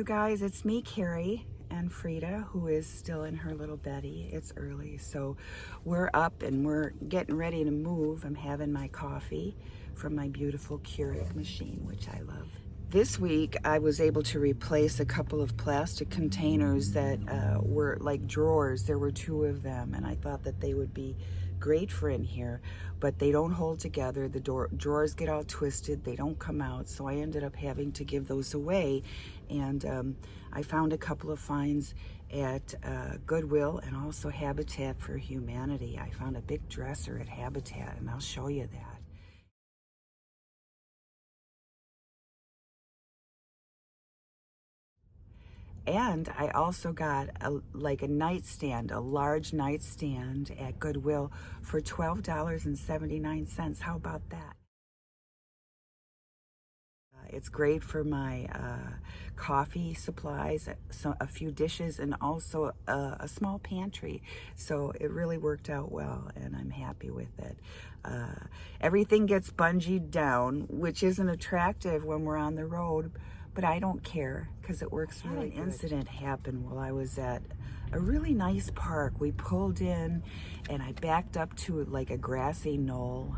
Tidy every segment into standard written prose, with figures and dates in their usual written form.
you guys, it's me, Carrie, and Frida, who is still in her little beddy. It's early, so we're up and we're getting ready to move. I'm having my coffee from my beautiful Keurig machine, which I love. This week, I was able to replace a couple of plastic containers that were like drawers. There were two of them, and I thought that they would be great for in here, but they don't hold together. The drawers get all twisted. They don't come out, so I ended up having to give those away. And I found a couple of finds at Goodwill and also Habitat for Humanity. I found a big dresser at Habitat, and I'll show you that. And I also got a nightstand, a large nightstand at Goodwill for $12.79. How about that? It's great for my coffee supplies, a few dishes, and also a small pantry. So it really worked out well, and I'm happy with it. Everything gets bungeed down, which isn't attractive when we're on the road, but I don't care because it works really good. An incident happened while I was at a really nice park. We pulled in, and I backed up to like a grassy knoll,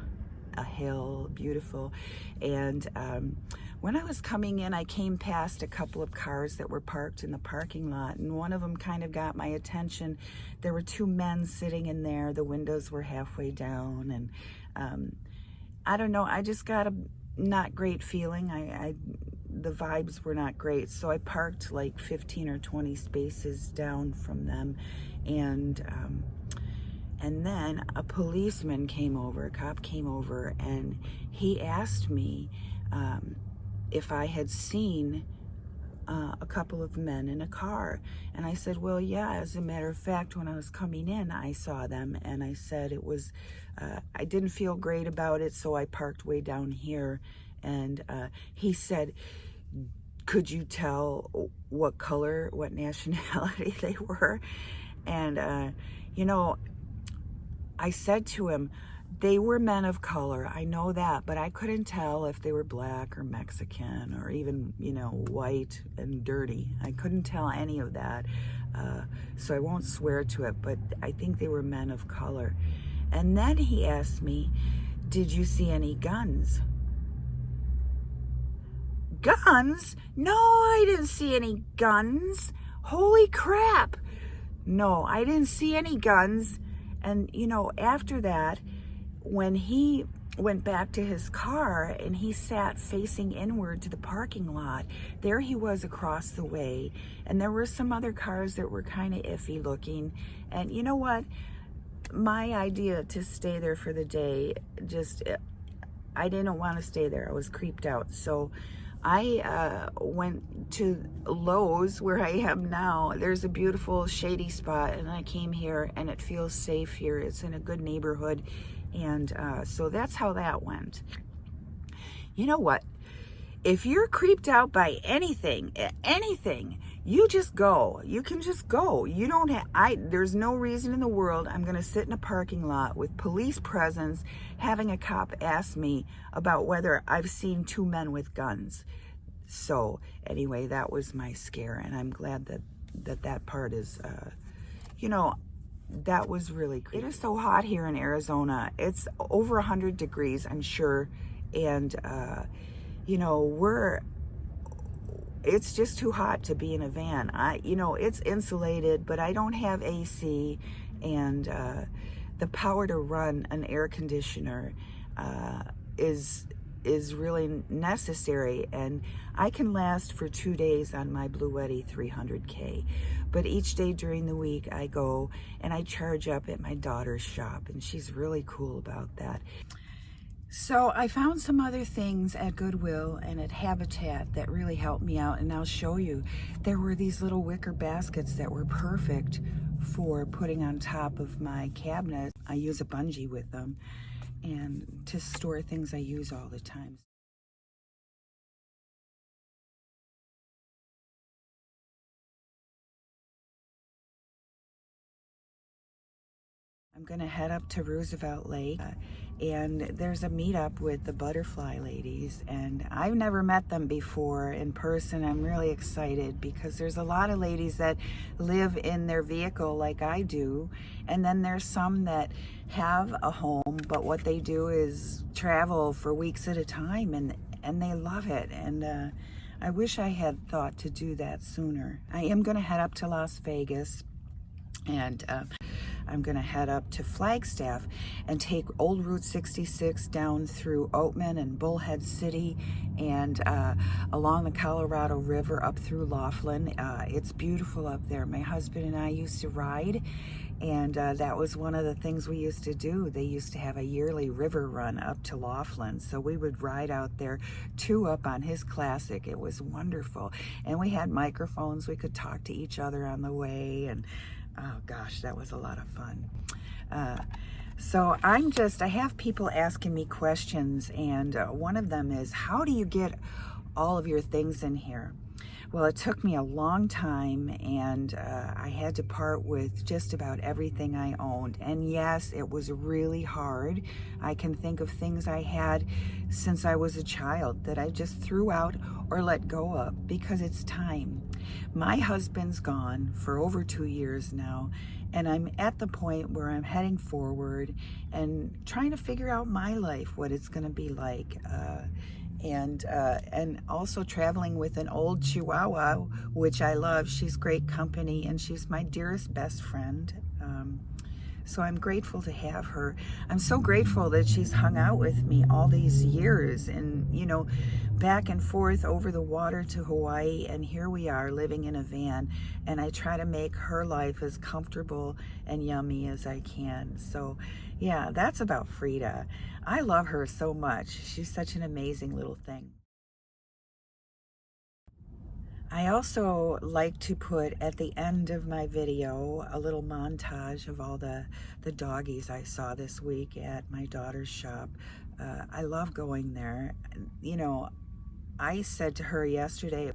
a hill, beautiful. And when I was coming in, I came past a couple of cars that were parked in the parking lot, and one of them kind of got my attention. There were two men sitting in there. The windows were halfway down, and I don't know, I just got a not great feeling. The vibes were not great, so I parked like 15 or 20 spaces down from them, and then a policeman came over, a cop came over, and he asked me if I had seen a couple of men in a car. And I said, well, yeah, as a matter of fact, when I was coming in, I saw them. And I said it was, I didn't feel great about it, so I parked way down here. And he said, could you tell what color, what nationality they were? And, you know, I said to him, they were men of color, I know that, but I couldn't tell if they were black or Mexican or even, you know, white and dirty. I couldn't tell any of that, so I won't swear to it, but I think they were men of color. And then he asked me, did you see any guns? Guns? No, I didn't see any guns. Holy crap. No, I didn't see any guns. And, you know, after that, when he went back to his car and he sat facing inward to the parking lot, there he was across the way. And there were some other cars that were kind of iffy looking. And you know what? My idea to stay there for the day, I didn't want to stay there. I was creeped out. So I went to Lowe's, where I am now. There's a beautiful shady spot, and I came here, and it feels safe here. It's in a good neighborhood, and so that's how that went. You know what? If you're creeped out by anything, you just go. You can just go. You don't have, there's no reason in the world I'm going to sit in a parking lot with police presence having a cop ask me about whether I've seen two men with guns. So anyway, that was my scare, and I'm glad that part is, you know, that was really creepy. It is so hot here in Arizona. It's over 100 degrees, I'm sure, and you know, it's just too hot to be in a van. You know, it's insulated, but I don't have AC, and the power to run an air conditioner is really necessary, and I can last for 2 days on my Bluetti 300K. But each day during the week, I go and I charge up at my daughter's shop, and she's really cool about that. So I found some other things at Goodwill and at Habitat that really helped me out, and I'll show you. There were these little wicker baskets that were perfect for putting on top of my cabinet. I use a bungee with them, and to store things I use all the time. I'm gonna head up to Roosevelt Lake, and there's a meetup with the butterfly ladies, and I've never met them before in person. I'm really excited because there's a lot of ladies that live in their vehicle like I do, and then there's some that have a home, but what they do is travel for weeks at a time, and they love it. And I wish I had thought to do that sooner. I am gonna head up to Las Vegas, and I'm going to head up to Flagstaff and take Old Route 66 down through Oatman and Bullhead City and along the Colorado River up through Laughlin. It's beautiful up there. My husband and I used to ride, and that was one of the things we used to do. They used to have a yearly river run up to Laughlin, so we would ride out there, two up on his Classic. It was wonderful, and we had microphones. We could talk to each other on the way, and oh gosh, that was a lot of fun. So I have people asking me questions, and one of them is, how do you get all of your things in here? Well, it took me a long time, and I had to part with just about everything I owned. And yes, it was really hard. I can think of things I had since I was a child that I just threw out or let go of because it's time. My husband's gone for over 2 years now, and I'm at the point where I'm heading forward and trying to figure out my life, what it's going to be like. And also traveling with an old Chihuahua, which I love. She's great company, and she's my dearest best friend. So I'm grateful to have her. I'm so grateful that she's hung out with me all these years, and you know, back and forth over the water to Hawaii, and here we are living in a van, and I try to make her life as comfortable and yummy as I can. So yeah, that's about Frida. I love her so much. She's such an amazing little thing. I also like to put at the end of my video a little montage of all the doggies I saw this week at my daughter's shop. I love going there. You know, I said to her yesterday,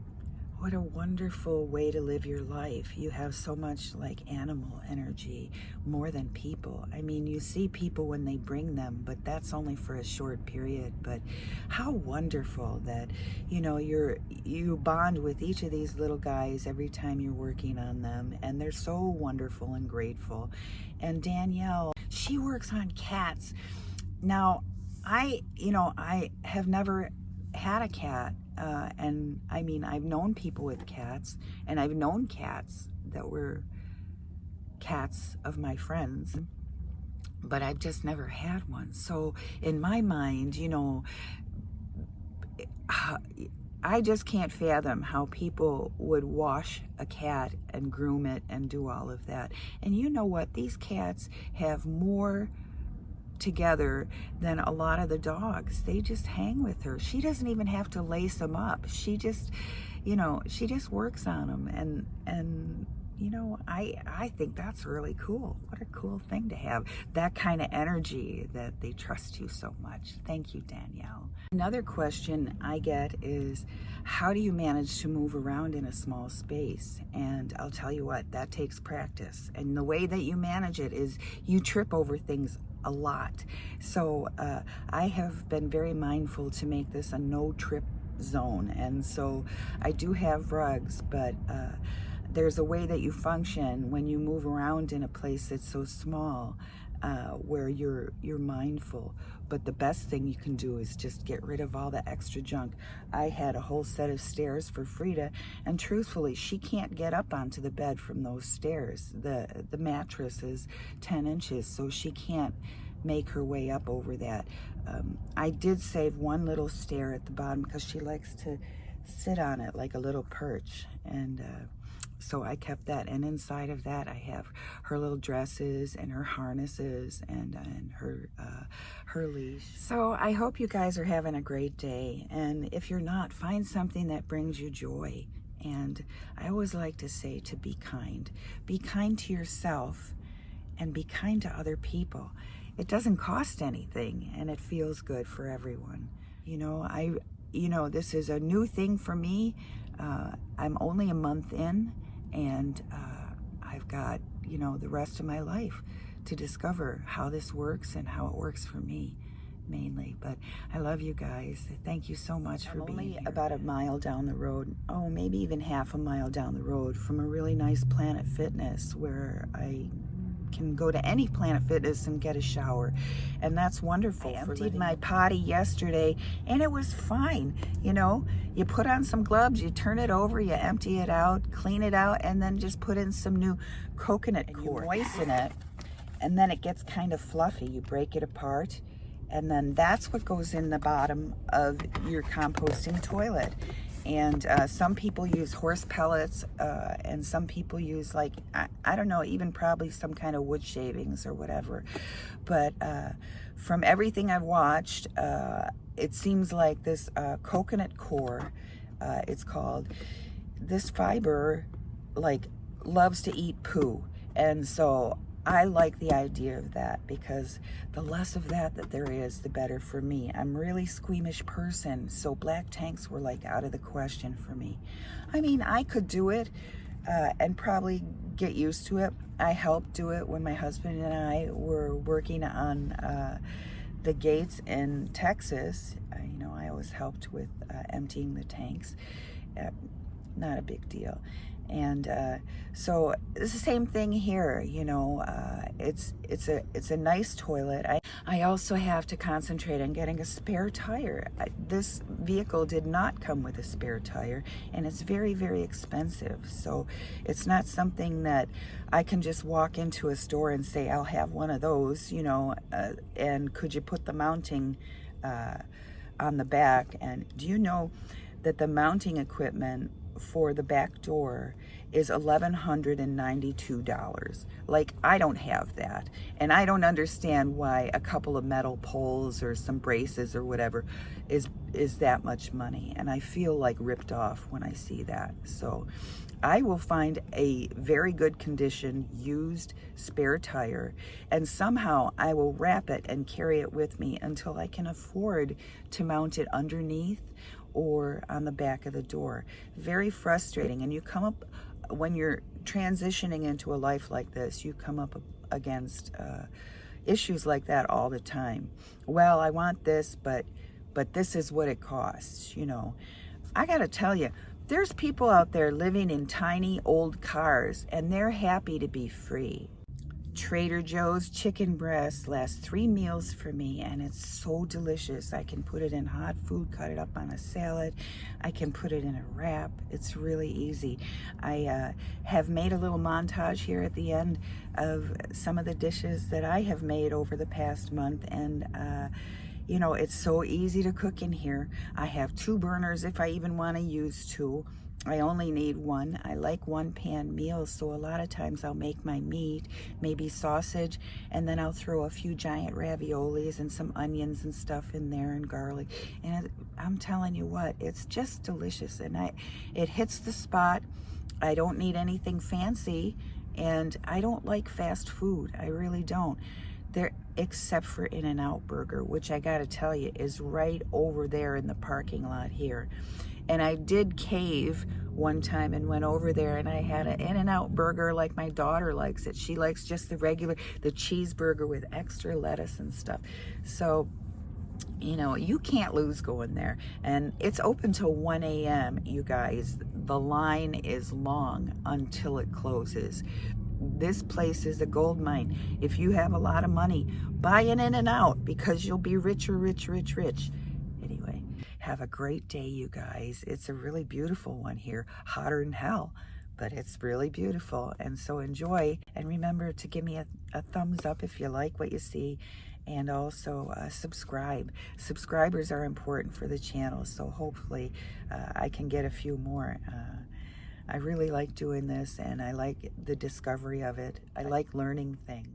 what a wonderful way to live your life. You have so much like animal energy, more than people. I mean, you see people when they bring them, but that's only for a short period. But how wonderful that, you know, you bond with each of these little guys every time you're working on them, and they're so wonderful and grateful. And Danielle, she works on cats. Now, I have never had a cat. And I mean, I've known people with cats, and I've known cats that were cats of my friends, but I've just never had one. So in my mind, you know, I just can't fathom how people would wash a cat and groom it and do all of that. And you know what? These cats have more together than a lot of the dogs. They just hang with her. She doesn't even have to lace them up. She just, you know, she just works on them. And you know, I think that's really cool. What a cool thing to have, that kind of energy that they trust you so much. Thank you, Danielle. Another question I get is, how do you manage to move around in a small space? And I'll tell you what, that takes practice. And the way that you manage it is you trip over things a lot. So I have been very mindful to make this a no trip zone. And so I do have rugs, but there's a way that you function when you move around in a place that's so small, where you're mindful. But the best thing you can do is just get rid of all the extra junk. I had a whole set of stairs for Frida, and truthfully, she can't get up onto the bed from those stairs. The mattress is 10 inches, so she can't make her way up over that. I did save one little stair at the bottom because she likes to sit on it like a little perch, and so I kept that. And inside of that, I have her little dresses and her harnesses and her leash. So I hope you guys are having a great day. And if you're not, find something that brings you joy. And I always like to say to be kind. Be kind to yourself and be kind to other people. It doesn't cost anything, and it feels good for everyone. You know, this is a new thing for me. I'm only a month in, and I've got, you know, the rest of my life to discover how this works and how it works for me mainly. But I love you guys. Thank you so much for being here. About a mile down the road, oh, maybe even half a mile down the road from a really nice Planet Fitness where I can go to any Planet Fitness and get a shower, and that's wonderful. I emptied my potty yesterday and it was fine. You know, you put on some gloves, you turn it over, you empty it out, clean it out, and then just put in some new coconut core. You moisten it, and then it gets kind of fluffy. You break it apart, and then that's what goes in the bottom of your composting toilet. And some people use horse pellets, and some people use, like, I don't know, even probably some kind of wood shavings or whatever. But from everything I've watched, it seems like this coconut core, it's called, this fiber, like, loves to eat poo. And so I like the idea of that, because the less of that there is, the better for me. I'm a really squeamish person, so black tanks were like out of the question for me. I mean, I could do it and probably get used to it. I helped do it when my husband and I were working on the gates in Texas. You know, I always helped with emptying the tanks. Not a big deal. And so it's the same thing here, you know. It's a nice toilet. I also have to concentrate on getting a spare tire. This vehicle did not come with a spare tire, and it's very, very expensive. So it's not something that I can just walk into a store and say, I'll have one of those, you know, and could you put the mounting on the back? And do you know that the mounting equipment for the back door is $1,192. Like, I don't have that, and I don't understand why a couple of metal poles or some braces or whatever is that much money, and I feel like ripped off when I see that. So I will find a very good condition used spare tire, and somehow I will wrap it and carry it with me until I can afford to mount it underneath or on the back of the door. Very frustrating. And you come up, when you're transitioning into a life like this, you come up against issues like that all the time. Well, I want this, but this is what it costs, you know. I gotta tell you, there's people out there living in tiny old cars, and they're happy to be free. Trader Joe's chicken breast lasts 3 meals for me, and it's so delicious. I can put it in hot food, cut it up on a salad. I can put it in a wrap. It's really easy. I have made a little montage here at the end of some of the dishes that I have made over the past month, and you know, it's so easy to cook in here. I have 2 burners if I even want to use 2. I only need 1. I like 1-pan meals, so a lot of times I'll make my meat, maybe sausage, and then I'll throw a few giant raviolis and some onions and stuff in there, and garlic. And I'm telling you what, it's just delicious, and it hits the spot. I don't need anything fancy, and I don't like fast food. I really don't. Except for In-N-Out Burger, which I gotta tell you is right over there in the parking lot here. And I did cave one time and went over there, and I had an In-N-Out Burger like my daughter likes it. She likes just the cheeseburger with extra lettuce and stuff. So, you know, you can't lose going there. And it's open till 1 a.m., you guys. The line is long until it closes. This place is a gold mine. If you have a lot of money, buy an In-N-Out, because you'll be richer, rich. Anyway, have a great day, you guys. It's a really beautiful one here. Hotter than hell, but it's really beautiful. And so enjoy. And remember to give me a thumbs up if you like what you see. And also subscribe. Subscribers are important for the channel, so hopefully I can get a few more. I really like doing this, and I like the discovery of it. I like learning things.